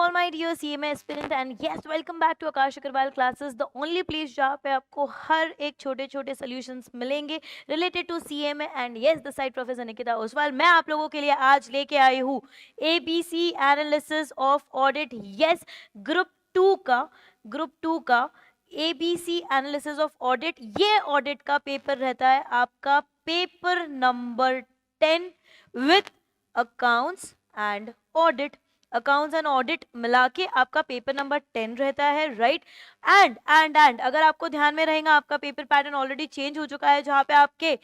all my dear CMA aspirant and yes welcome back to Aakash Agarwal classes the only place जहाँ पे आपको हर एक छोटे छोटे सॉल्यूशंस मिलेंगे related to CMA and yes the side professor Nikita Oswal. मैं आप लोगों के लिए आज लेके आई हूँ ABC analysis of audit. Yes group two का ABC एनालिसिस ऑफ ऑडिट। ये ऑडिट का पेपर रहता है आपका paper number 10 with accounts and audit. Accounts and audit मिला के आपका पेपर नंबर 10 रहता है, राइट। एंड अगर आपको ध्यान में रहेगा आपका पेपर पैटर्न ऑलरेडी चेंज हो चुका है, जहाँ पे आपके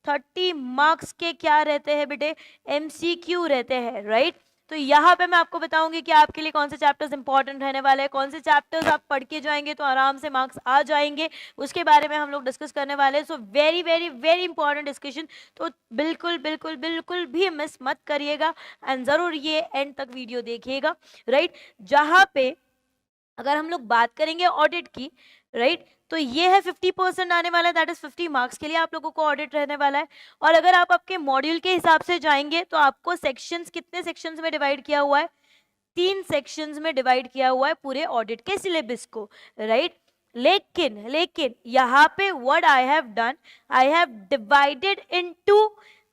30 मार्क्स के क्या रहते हैं बेटे, MCQ रहते हैं, राइट। तो यहाँ पे मैं आपको बताऊंगी कि आपके लिए कौन से चैप्टर्स इंपॉर्टेंट रहने वाले हैं, कौन से चैप्टर्स आप पढ़ के जाएंगे तो आराम से मार्क्स आ जाएंगे, उसके बारे में हम लोग डिस्कस करने वाले हैं। So very very very important discussion, तो बिल्कुल बिल्कुल बिल्कुल भी मिस मत करिएगा एंड ज़रूर ये एंड तक वीडियो देखिएगा, राइट। जहाँ पे अगर हम लोग बात करेंगे ऑडिट की, राइट, तो ये है 50% आने वाला है, दैट इज 50 मार्क्स के लिए आप लोगों को ऑडिट रहने वाला है। और अगर आप आपके मॉड्यूल के हिसाब से जाएंगे तो आपको सेक्शंस, कितने सेक्शंस में डिवाइड किया हुआ है, 3 सेक्शंस में डिवाइड किया हुआ है पूरे ऑडिट के सिलेबस को, राइट। लेकिन यहाँ पे what I have done, I have divided into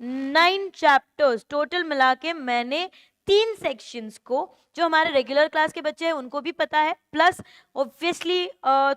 9 chapters. Total मिला के मैंने 3 सेक्शंस को, जो हमारे रेगुलर क्लास के बच्चे हैं उनको भी पता है, प्लस ऑब्वियसली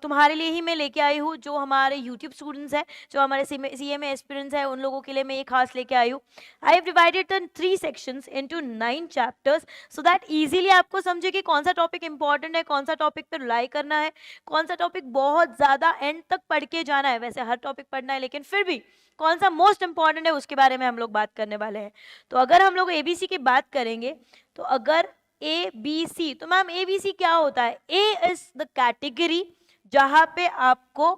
तुम्हारे लिए ही मैं लेके आई हूँ, जो हमारे यूट्यूब स्टूडेंट्स हैं, जो हमारे CMA एस्पिरेंट्स हैं, उन लोगों के लिए मैं ये खास लेके आई हूँ। I have divided the 3 sections into 9 chapters so that easily आपको समझे कि कौन सा टॉपिक इंपॉर्टेंट है, कौन सा टॉपिक पर रिलाई करना है, कौन सा टॉपिक बहुत ज़्यादा एंड तक पढ़ के जाना है। वैसे हर टॉपिक पढ़ना है, लेकिन फिर भी कौन सा मोस्ट इंपॉर्टेंट है उसके बारे में हम लोग बात करने वाले हैं। तो अगर हम लोग ABC की बात करेंगे, तो अगर ABC, तो मैम ABC क्या होता है? A इज द कैटेगरी जहां पे आपको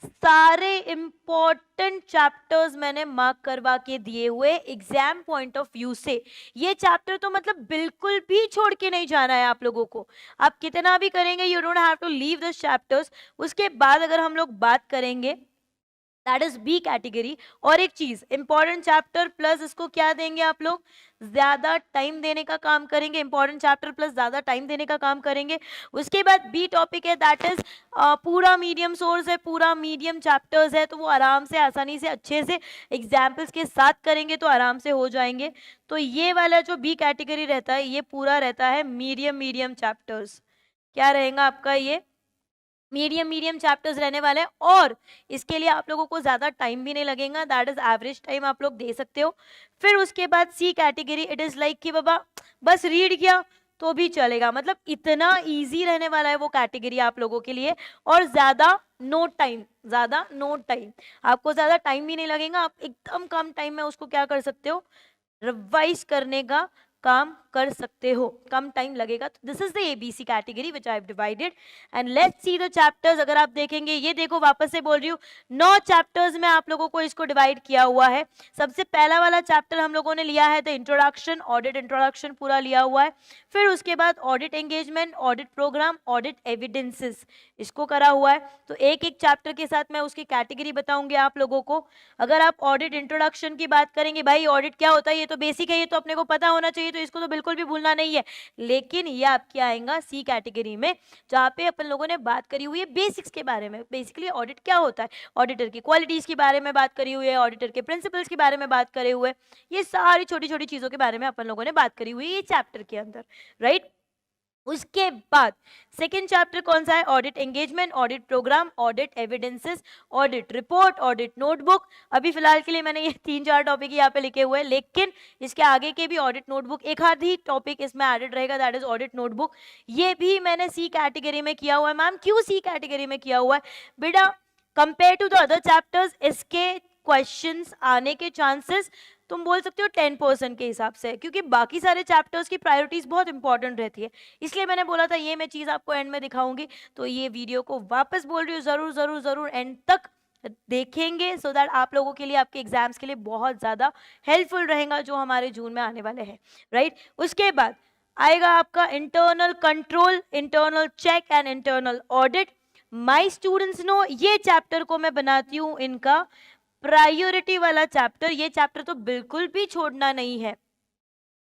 सारे इंपॉर्टेंट चैप्टर्स मैंने मार्क करवा के दिए हुए एग्जाम पॉइंट ऑफ व्यू से। ये चैप्टर तो मतलब बिल्कुल भी छोड़ के नहीं जाना है आप लोगों को, आप कितना भी करेंगे you don't have to leave the chapters. उसके बाद अगर हम लोग बात करेंगे, दैट इज B कैटेगरी। और एक चीज, इंपॉर्टेंट चैप्टर प्लस इसको क्या देंगे आप लोग, ज्यादा टाइम देने का काम करेंगे। इंपॉर्टेंट चैप्टर प्लस ज्यादा टाइम देने का काम करेंगे। उसके बाद B टॉपिक है, दैट इज पूरा मीडियम सोर्स है, पूरा मीडियम चैप्टर्स है, तो वो आराम से आसानी से अच्छे से एग्जाम्पल्स के साथ करेंगे तो आराम से हो जाएंगे। तो ये वाला जो B कैटेगरी रहता है, ये पूरा रहता है मीडियम चैप्टर्स। क्या रहेगा आपका, ये मीडियम चैप्टर्स रहने वाले हैं, और इसके लिए आप लोगों को ज़्यादा टाइम भी नहीं लगेगा, दैट इज एवरेज टाइम आप लोग दे सकते हो। फिर उसके बाद C category, it is like कि बाबा बस रीड किया तो भी चलेगा, मतलब इतना इजी रहने वाला है वो कैटेगरी आप लोगों के लिए, और ज़्यादा नो टाइम, आपको ज़्यादा टाइम भी नहीं लगेगा, आप एकदम कम टाइम में उसको क्या कर सकते हो, रिवाइज करने का काम कर सकते हो, कम टाइम लगेगा। तो this is the ABC category which I have divided and let's see the chapters. अगर आप देखेंगे, ये देखो वापस से बोल रही हूँ, 9 चैप्टर्स में आप लोगों को इसको डिवाइड किया हुआ है। सबसे पहला वाला चैप्टर हम लोगों ने लिया है द इंट्रोडक्शन, ऑडिट इंट्रोडक्शन पूरा लिया हुआ है। फिर उसके बाद audit engagement, audit programme, audit evidences, इसको करा हुआ है। तो एक एक चैप्टर के साथ मैं उसकी कैटेगरी बताऊंगी आप लोगों को। अगर आप ऑडिट इंट्रोडक्शन की बात करेंगे, भाई ऑडिट क्या होता है ये तो बेसिक है, ये तो अपने को पता होना चाहिए, तो इसको तो बिल्कुल भी भूलना नहीं है। लेकिन ये आपके आएगा C कैटेगरी में, जहाँ पे अपन लोगों ने बात करी हुई है बेसिक्स के बारे में, बेसिकली ऑडिट क्या होता है, ऑडिटर की क्वालिटीज के बारे में बात करी हुई है, ऑडिटर के प्रिंसिपल्स के बारे में बात करे हुए, ये सारी छोटी छोटी चीजों के बारे में अपन लोगों ने बात करी हुई है ये चैप्टर के अंदर, राइट। उसके बाद सेकेंड चैप्टर कौन सा है, audit engagement, audit programme, audit evidences, audit report, audit notebook. अभी फिलहाल के लिए मैंने ये 3-4 टॉपिक यहाँ पे लिखे हुए हैं, लेकिन इसके आगे के भी ऑडिट नोटबुक, एक आधी टॉपिक इसमें एडेड रहेगा, दैट इज ऑडिट नोटबुक। ये भी मैंने C कैटेगरी में किया हुआ है। मैम क्यों C कैटेगरी में किया हुआ है बेटा, compare to the other chapters इसके क्वेश्चंस आने के चांसेस तुम बोल सकते हो 10% के हिसाब से, क्योंकि बाकी सारे चैप्टर्स की प्रायोरिटीज बहुत इंपॉर्टेंट रहती है, इसलिए मैंने बोला था ये मैं चीज़ आपको एंड में दिखाऊंगी। तो ये वीडियो को वापस बोल रही हूँ, ज़रूर ज़रूर ज़रूर एंड तक देखेंगे, सो दैट आप लोगों के लिए, आपके एग्जाम्स के लिए बहुत ज़्यादा हेल्पफुल रहेगा जो हमारे जून में आने वाले हैं, राइट। उसके बाद आएगा आपका internal control, internal check and internal audit. My students know, ये चैप्टर को मैं बनाती हूँ इनका प्रायोरिटी वाला चैप्टर। ये चैप्टर तो बिल्कुल भी छोड़ना नहीं है,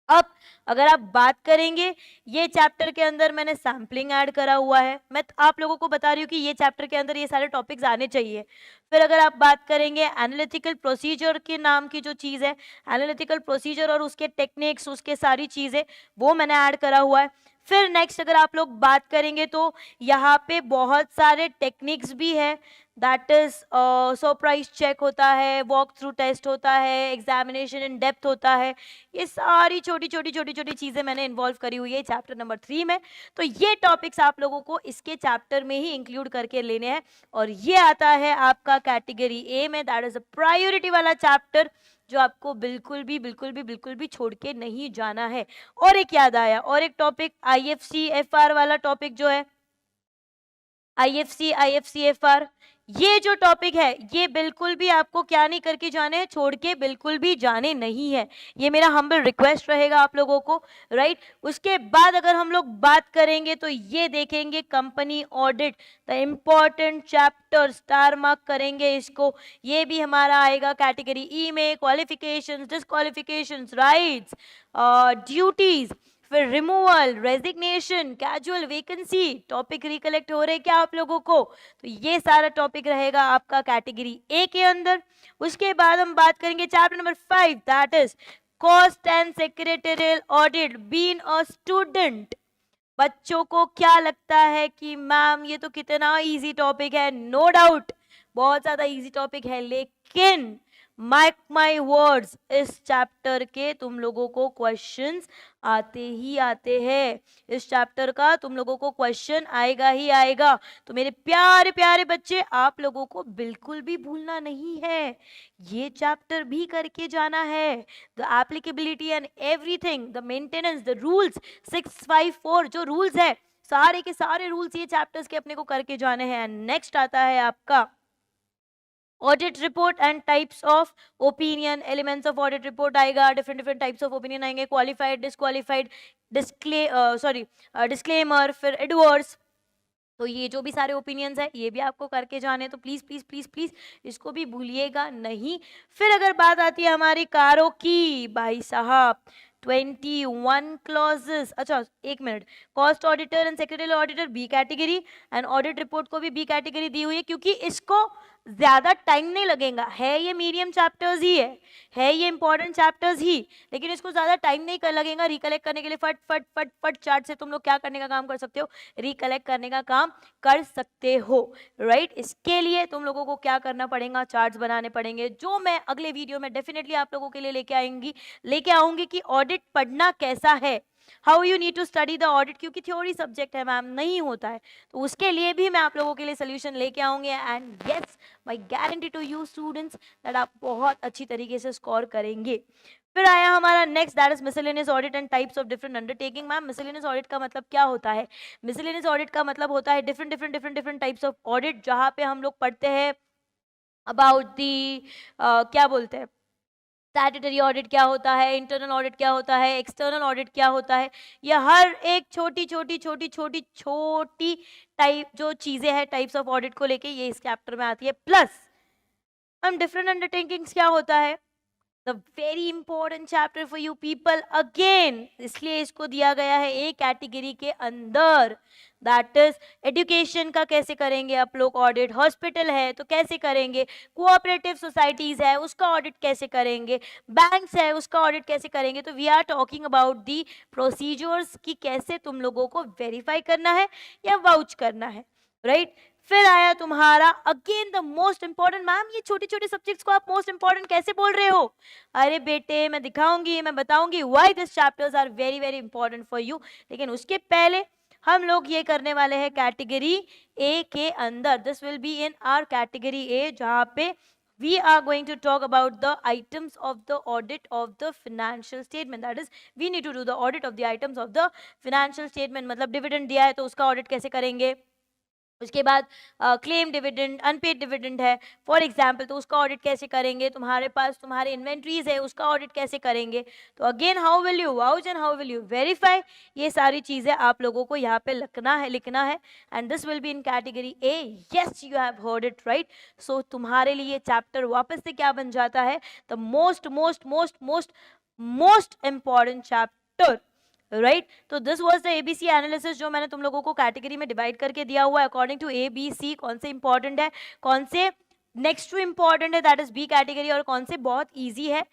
अब अगर आप बात करेंगे, ये चैप्टर के अंदर मैंने सैम्पलिंग ऐड करा हुआ है, मैं आप लोगों को बता रही हूँ कि ये चैप्टर के अंदर ये सारे टॉपिक्स आने चाहिए। फिर अगर आप बात करेंगे एनालिटिकल प्रोसीजर के नाम की जो चीज़ है, एनालिटिकल प्रोसीजर और उसके टेक्निक्स, उसके सारी चीज़ें वो मैंने ऐड करा हुआ है। फिर नेक्स्ट अगर आप लोग बात करेंगे तो यहाँ पे बहुत सारे टेक्निक्स भी है, दैट इज सरप्राइज चेक होता है, वॉक थ्रू टेस्ट होता है, एग्जामिनेशन इन डेप्थ होता है। ये सारी छोटी छोटी छोटी छोटी चीज़ें मैंने इन्वॉल्व करी हुई है चैप्टर नंबर 3 में। तो ये टॉपिक्स आप लोगों को इसके चैप्टर में ही इंक्लूड करके लेने हैं, और ये आता है आपका कैटेगरी ए में, दैट इज अ प्रायोरिटी वाला चैप्टर जो आपको बिल्कुल भी छोड़ के नहीं जाना है। और एक याद आया, और एक टॉपिक IFCFR वाला टॉपिक जो है, IFCFR, ये जो टॉपिक है ये बिल्कुल भी आपको क्या नहीं करके जाने हैं, छोड़ के बिल्कुल भी जाने नहीं है। ये मेरा हम्बल रिक्वेस्ट रहेगा आप लोगों को, राइट। उसके बाद अगर हम लोग बात करेंगे तो ये देखेंगे company audit, the important chapter, star mark करेंगे इसको। ये भी हमारा आएगा कैटेगरी ई में, क्वालिफिकेशंस, डिस्क्वालिफिकेशंस, राइट्स, ड्यूटीज, फिर removal, resignation, casual vacancy, topic recollect हो रहे क्या आप लोगों को? तो ये सारा टॉपिक रहेगा आपका कैटेगरी ए के अंदर। उसके बाद हम बात करेंगे chapter number 5, that is cost and secretarial audit. Being a student, बच्चों को क्या लगता है कि मैम ये तो कितना इजी टॉपिक है? नो डाउट बहुत ज्यादा इजी टॉपिक है, लेकिन मार्क माई वर्ड्स, इस चैप्टर के तुम लोगों को क्वेश्चंस आते ही आते हैं। इस चैप्टर का तुम लोगों को क्वेश्चन आएगा ही आएगा। तो मेरे प्यारे प्यारे बच्चे, आप लोगों को बिल्कुल भी भूलना नहीं है, ये चैप्टर भी करके जाना है। The applicability and everything, the maintenance, the rules, 654 जो रूल्स है, सारे के सारे रूल्स ये चैप्टर्स के अपने को करके जाने हैं। नेक्स्ट आता है आपका audit report and types of opinion. Elements of audit report आएगा, different different types of opinion आएंगे, क्वालिफाइड, डिस्क्वालिफाइड, डिस्क्लेमर, फिर एडवर्स। तो ये जो भी सारे ओपिनियंस है ये भी आपको करके जाने, तो प्लीज प्लीज प्लीज प्लीज इसको भी भूलिएगा नहीं। फिर अगर बात आती है हमारी कारों की, भाई साहब 21 क्लॉजेस, अच्छा एक minute, cost auditor and secretary auditor B category, and audit report को भी बी कैटेगरी दी हुई है, क्योंकि इसको ज्यादा टाइम नहीं लगेगा, है ये मीडियम चैप्टर्स ही है ये इंपॉर्टेंट चैप्टर्स ही, लेकिन इसको ज्यादा टाइम नहीं कर लगेगा रिकलेक्ट करने के लिए। फट फट फट फट चार्ट से तुम लोग क्या करने का काम कर सकते हो? रिकलेक्ट करने का काम कर सकते हो, राइट। इसके लिए तुम लोगों को क्या करना पड़ेगा? चार्ट्स बनाने पड़ेंगे, जो मैं अगले वीडियो में डेफिनेटली आप लोगों के लिए लेके आऊंगी कि ऑडिट पढ़ना कैसा है, how you need to study the audit, क्योंकि थ्योरी सब्जेक्ट है मैम, नहीं होता है, तो उसके लिए भी मैं आप लोगों के लिए सोल्यूशन लेके आऊंगी। And yes, my guarantee to you students that आप बहुत अच्छी तरीके से स्कोर करेंगे। फिर आया हमारा next, that is miscellaneous audit and types of different undertaking. Ma'am miscellaneous audit का मतलब क्या होता है? मिसलेनियस ऑडिट का मतलब होता है डिफरेंट टाइप्स ऑफ ऑडिट, जहाँ पे हम लोग पढ़ते हैं अबाउट दी क्या बोलते हैं, स्टैट्यूटरी ऑडिट क्या होता है, इंटरनल ऑडिट क्या होता है, एक्सटर्नल ऑडिट क्या होता है। ये हर एक छोटी छोटी छोटी छोटी छोटी टाइप जो चीजें हैं टाइप्स ऑफ ऑडिट को लेके, ये इस चैप्टर में आती है। प्लस हम डिफरेंट अंडरटेकिंग्स क्या होता है, the very important chapter for you people again, इसलिए इसको दिया गया है ए कैटेगरी के अंदर। दैट इज एजुकेशन का कैसे करेंगे आप लोग ऑडिट, हॉस्पिटल है तो कैसे करेंगे, कोऑपरेटिव सोसाइटीज है उसका ऑडिट कैसे करेंगे, बैंक्स है उसका ऑडिट कैसे करेंगे। तो we are talking about the procedures की कैसे तुम लोगों को वेरीफाई करना है या वाउच करना है, राइट। फिर आया तुम्हारा again the most important. Ma'am ये छोटे छोटे सब्जेक्ट्स को आप मोस्ट इंपॉर्टेंट कैसे बोल रहे हो? अरे बेटे मैं दिखाऊंगी, मैं बताऊंगी why this chapters are very very important for you, लेकिन उसके पहले हम लोग ये करने वाले हैं कैटेगरी ए के अंदर। This will be in our category A, जहाँ पे we are going to talk about the items of the audit of the financial statement, that is we need to do the audit of the items of the financial statement। मतलब dividend दिया है तो उसका audit कैसे करेंगे, उसके बाद claim dividend, unpaid dividend है फॉर एग्जाम्पल, तो उसका ऑडिट कैसे करेंगे, तुम्हारे पास तुम्हारे इन्वेंट्रीज है उसका ऑडिट कैसे करेंगे। तो again how will you vouch and how will you verify, ये सारी चीज़ें आप लोगों को यहाँ पे लिखना है and this will be in category A. Yes you have heard it right. So तुम्हारे लिए चैप्टर वापस से क्या बन जाता है, the most most most most most important chapter chapter, right. तो this was the ABC analysis जो मैंने तुम लोगों को कैटेगरी में डिवाइड करके दिया हुआ है अकॉर्डिंग टू एबीसी, कौन से इंपॉर्टेंट है, कौन से नेक्स्ट टू इंपॉर्टेंट है, दैट इज बी कैटेगरी, और कौन से बहुत इजी है.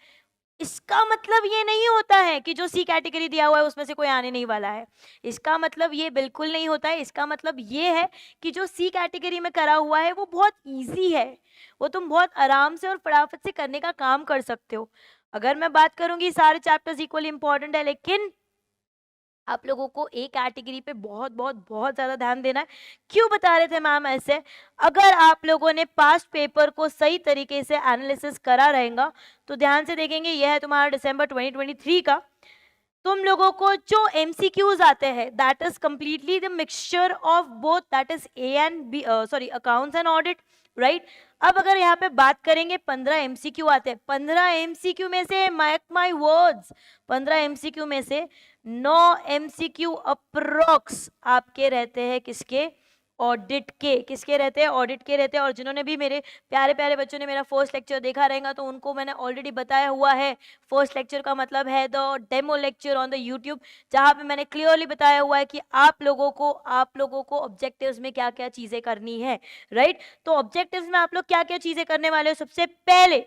इसका मतलब ये नहीं होता है कि जो सी कैटेगरी दिया हुआ है उसमें से कोई आने नहीं वाला है. इसका मतलब ये बिल्कुल नहीं होता है. इसका मतलब ये है कि जो सी कैटेगरी में करा हुआ है वो बहुत इजी है, वो तुम बहुत आराम से और फटाफट से करने का काम कर सकते हो. अगर मैं बात करूंगी सारे चैप्टर्स इक्वली इंपॉर्टेंट है, लेकिन आप लोगों को ए कैटेगरी पे बहुत बहुत बहुत ज़्यादा ध्यान देना है. क्यों बता रहे थे मैम ऐसे? अगर आप लोगों ने पास्ट पेपर को सही तरीके से एनालिसिस करा रहेगा तो ध्यान से देखेंगे, यह है तुम्हारा दिसंबर 2023 का. तुम लोगों को जो MCQs आते हैं that is completely the mixture of both, that is A and B, sorry accounts and audit, right. अब अगर यहाँ पे बात करेंगे 15 MCQ आते हैं. 15 MCQ में से मार्क माय वर्ड्स, 15 MCQ में से 9 MCQ अप्रोक्स आपके रहते हैं किसके? ऑडिट के. किसके रहते हैं? ऑडिट के रहते हैं. और जिन्होंने भी मेरे प्यारे प्यारे बच्चों ने मेरा फर्स्ट लेक्चर देखा रहेगा तो उनको मैंने ऑलरेडी बताया हुआ है. फर्स्ट लेक्चर का मतलब है the demo lecture on the YouTube, जहाँ पे मैंने क्लियरली बताया हुआ है कि आप लोगों को ऑब्जेक्टिव्स में क्या क्या चीजें करनी है, राइट. तो ऑब्जेक्टिव्स में आप लोग क्या क्या चीजें करने वाले हो? सबसे पहले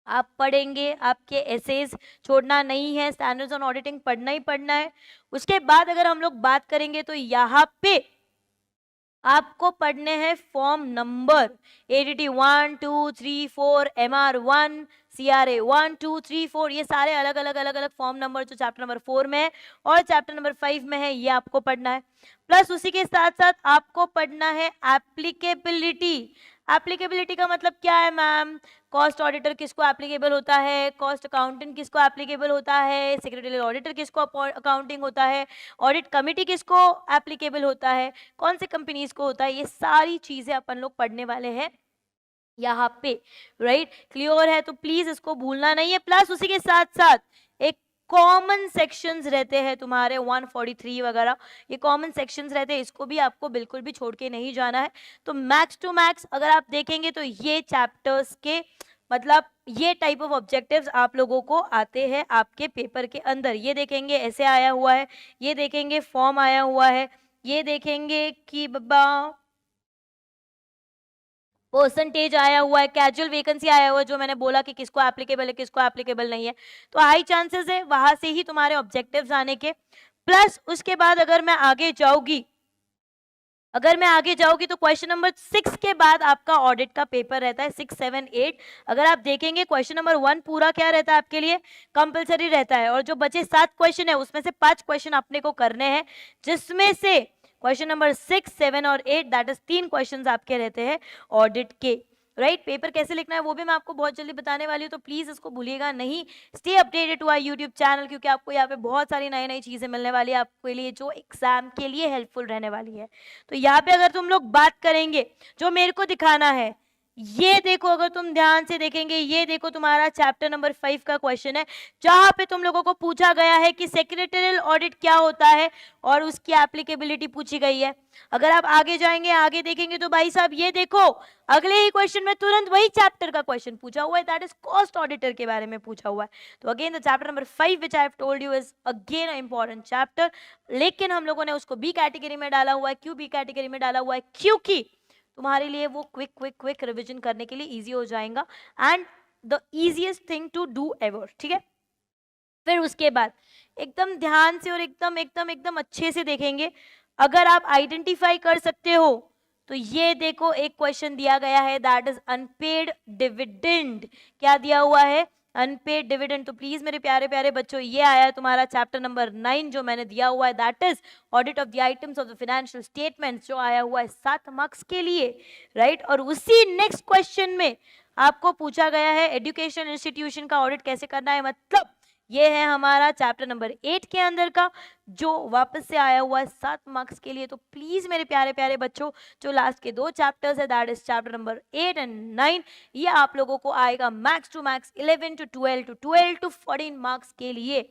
आप पढ़ेंगे, आपके एसेज छोड़ना नहीं है, स्टैंडर्ड्स ऑन ऑडिटिंग पढ़ना ही पढ़ना है. उसके बाद अगर हम लोग बात करेंगे तो यहाँ पे आपको पढ़ने हैं form number ADT 1 2 3 4, MR1, CRA 1 2 3 4, ये सारे अलग अलग अलग अलग फॉर्म नंबर जो चैप्टर नंबर 4 में है और चैप्टर नंबर 5 में है, ये आपको पढ़ना है. प्लस उसी के साथ साथ आपको पढ़ना है एप्लीकेबिलिटी. एप्लीकेबिलिटी का मतलब क्या है मैम? कॉस्ट ऑडिटर किसको एप्लीकेबल होता है, कॉस्ट अकाउंटेंट किसको एप्लीकेबल होता है, सेक्रेटरियल ऑडिटर किसको अकाउंटिंग होता है, ऑडिट कमिटी किसको एप्लीकेबल होता है, कौन से कंपनीज को होता है, ये सारी चीजें अपन लोग पढ़ने वाले हैं यहाँ पे, राइट. क्लियर है? तो प्लीज इसको भूलना नहीं है. प्लस उसी के साथ साथ एक कॉमन सेक्शंस रहते हैं तुम्हारे 143 वगैरह, ये कॉमन सेक्शंस रहते हैं, इसको भी आपको बिल्कुल भी छोड़ के नहीं जाना है. तो मैक्स टू मैक्स अगर आप देखेंगे तो ये चैप्टर्स के मतलब ये टाइप ऑफ ऑब्जेक्टिव्स आप लोगों को आते हैं आपके पेपर के अंदर. ये देखेंगे ऐसे आया हुआ है, ये देखेंगे फॉर्म आया हुआ है, ये देखेंगे कि बाबा परसेंटेज आया हुआ है, कैजुअल वैकेंसी आया हुआ है, जो मैंने बोला कि किसको एप्लीकेबल है किसको एप्लीकेबल नहीं है. तो हाई चांसेस है वहां से ही तुम्हारे ऑब्जेक्टिव्स आने के. प्लस उसके बाद अगर मैं आगे जाऊंगी तो क्वेश्चन नंबर 6 के बाद आपका ऑडिट का पेपर रहता है 6 7 8. अगर आप देखेंगे क्वेश्चन नंबर 1 पूरा क्या रहता है आपके लिए? कंपलसरी रहता है. और जो बचे 7 क्वेश्चन है उसमें से 5 क्वेश्चन अपने को करने हैं, जिसमें से क्वेश्चन नंबर 6 7 और 8 दैट इज 3 क्वेश्चंस आपके रहते हैं ऑडिट के, राइट. पेपर कैसे लिखना है वो भी मैं आपको बहुत जल्दी बताने वाली हूँ, तो प्लीज इसको भूलिएगा नहीं. Stay updated to our YouTube channel, क्योंकि आपको यहाँ पे बहुत सारी नई नई चीजें मिलने वाली है आपके लिए जो एग्जाम के लिए हेल्पफुल रहने वाली है. तो यहाँ पे अगर तुम लोग बात करेंगे, जो मेरे को दिखाना है, ये देखो, अगर तुम ध्यान से देखेंगे, ये देखो तुम्हारा चैप्टर नंबर 5 का क्वेश्चन है, जहां पे तुम लोगों को पूछा गया है कि सेक्रेटरियल ऑडिट क्या होता है और उसकी एप्लीकेबिलिटी पूछी गई है. अगर आप आगे जाएंगे, आगे देखेंगे तो भाई साहब ये देखो, अगले ही क्वेश्चन में तुरंत वही चैप्टर का क्वेश्चन पूछा हुआ है, दैट इज कॉस्ट ऑडिटर के बारे में पूछा हुआ है. तो again the chapter number 5 which I have told you is again a important chapter, लेकिन हम लोगों ने उसको बी कैटेगरी में डाला हुआ है. क्यों बी कैटेगरी में डाला हुआ है? क्योंकि तुम्हारे लिए वो क्विक रिवीजन करने के लिए इजी हो जाएगा, and the easiest thing to do ever, ठीक है. फिर उसके बाद एकदम ध्यान से और एकदम एकदम एकदम अच्छे से देखेंगे. अगर आप आइडेंटिफाई कर सकते हो तो ये देखो एक क्वेश्चन दिया गया है, दैट इज अनपेड डिविडेंड. क्या दिया हुआ है? Unpaid dividend. तो प्लीज मेरे प्यारे प्यारे बच्चों, ये आया है तुम्हारा चैप्टर नंबर 9 जो मैंने दिया हुआ है, that is audit of the items of the financial statements, जो आया हुआ है 7 मार्क्स के लिए, राइट. और उसी नेक्स्ट क्वेश्चन में आपको पूछा गया है एजुकेशन इंस्टीट्यूशन का ऑडिट कैसे करना है. मतलब ये है हमारा चैप्टर नंबर 8 के अंदर का, जो वापस से आया हुआ है 7 मार्क्स के लिए. तो प्लीज मेरे प्यारे प्यारे बच्चों, जो लास्ट के 2 चैप्टर्स है, that is chapter number 8 and 9, ये आप लोगों को आएगा max to max 11 to 12 to 14 marks के लिए.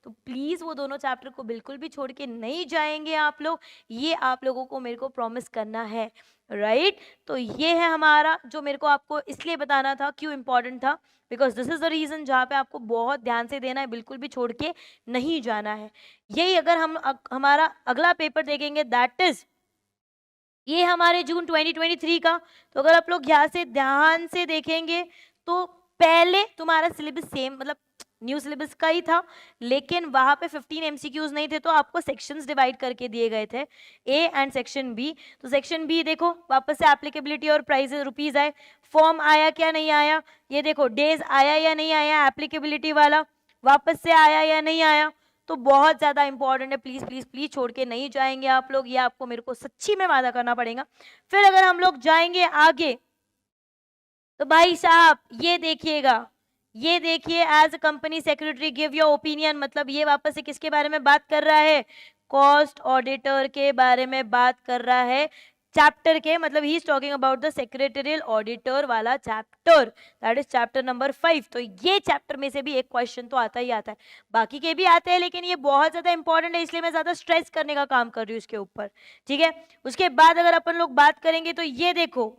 तो प्लीज़ वो दोनों चैप्टर को बिल्कुल भी छोड़ के नहीं जाएंगे आप लोग, ये आप लोगों को मेरे को प्रॉमिस करना है, राइट? तो ये है हमारा जो मेरे को आपको इसलिए बताना था, क्यों इम्पोर्टेंट था, because this is the reason जहाँ पे आपको बहुत ध्यान से देना है, बिल्कुल भी छोड़ के नहीं जाना है। यही अगर हम हमारा अगला पेपर देखेंगे, दैट इज़ ये हमारे जून 2023 का, तो अगर आप लोग यहाँ से ध्यान से देखेंगे तो पहले तुम्हारा सिलेबस सेम, मतलब न्यू सिलेबस का ही था, लेकिन वहाँ पे 15 एमसीक्यूज नहीं थे, तो आपको सेक्शंस डिवाइड करके दिए गए थे, ए एंड सेक्शन बी। तो सेक्शन बी देखो वापस से एप्लीकेबिलिटी और प्राइजेस रुपीज आए, फॉर्म आया क्या नहीं आया, ये देखो डेज आया या नहीं आया, एप्लीकेबिलिटी वाला वापस से आया या नहीं आया, तो बहुत ज़्यादा इंपॉर्टेंट है, प्लीज़ प्लीज़ प्लीज़ छोड़ के नहीं जाएंगे आप लोग, ये आपको मेरे को सच्ची में वादा करना पड़ेगा। फिर अगर हम लोग जाएंगे आगे तो भाई साहब ये देखिएगा, ये देखिए, as a company secretary give your opinion, मतलब ये वापस से किसके बारे में बात कर रहा है, कॉस्ट ऑडिटर के बारे में बात कर रहा है, चैप्टर के, मतलब he is talking about the secretarial auditor वाला chapter, that is chapter number 5। तो ये चैप्टर में से भी एक क्वेश्चन तो आता ही आता है, बाकी के भी आते हैं, लेकिन ये बहुत ज्यादा इंपॉर्टेंट है, इसलिए मैं ज्यादा स्ट्रेस करने का काम कर रही हूँ इसके ऊपर, ठीक है। उसके बाद अगर अपन लोग बात करेंगे तो ये देखो,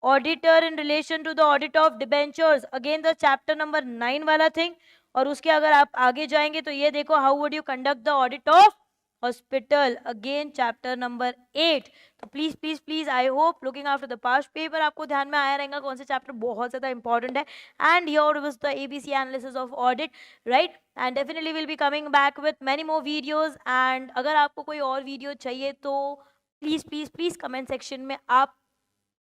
auditor in relation to the audit of debentures, again the chapter number 9 वाला थिंग। और उसके अगर आप आगे जाएंगे तो ये देखो, how would you conduct the audit of hospital, again chapter number 8। तो please please please, I hope looking after the past paper आपको ध्यान में आया रहेगा कौन से चैप्टर बहुत ज्यादा इंपॉर्टेंट है, and here was the ABC analysis of audit, right. And definitely will be coming back with many more videos, and अगर आपको कोई और वीडियो चाहिए तो please please please comment section में आप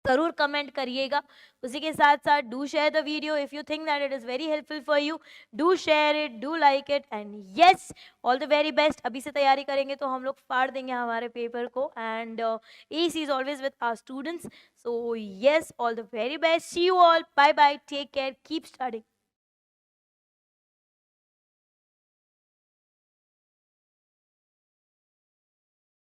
जरूर कमेंट करिएगा। उसी के साथ साथ do share the video if you think that it is very helpful for you, do share it, do like it, and yes, all the very best. अभी से तैयारी करेंगे तो हम लोग फाड़ देंगे हमारे पेपर को, and S is always with our students, so yes, all the very best, see you all, bye bye, take care, keep studying.